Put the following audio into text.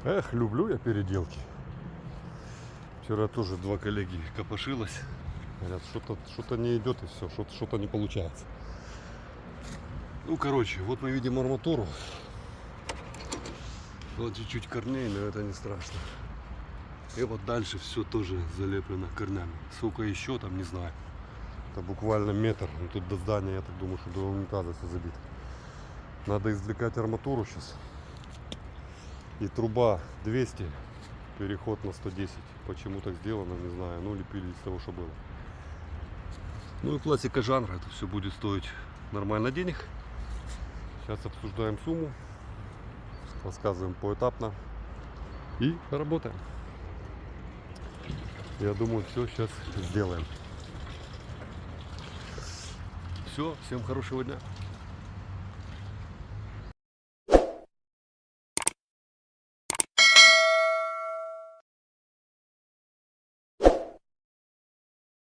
Эх, люблю я переделки. Вчера тоже два коллеги копошилось. Говорят, что-то не идет и все, что-то не получается. Ну, короче, вот мы видим арматуру. Вот чуть-чуть корней, но это не страшно. И вот дальше все тоже залеплено корнями. Сколько еще там, не знаю. Это буквально метр. Ну, тут до здания, я так думаю, что до унитаза все забито. Надо извлекать арматуру сейчас. И труба 200, переход на 110. Почему так сделано, не знаю. Ну, лепили из того, что было. Ну и классика жанра. Это все будет стоить нормально денег. Сейчас обсуждаем сумму. Рассказываем поэтапно. И работаем. Я думаю, все сейчас сделаем. Все, всем хорошего дня.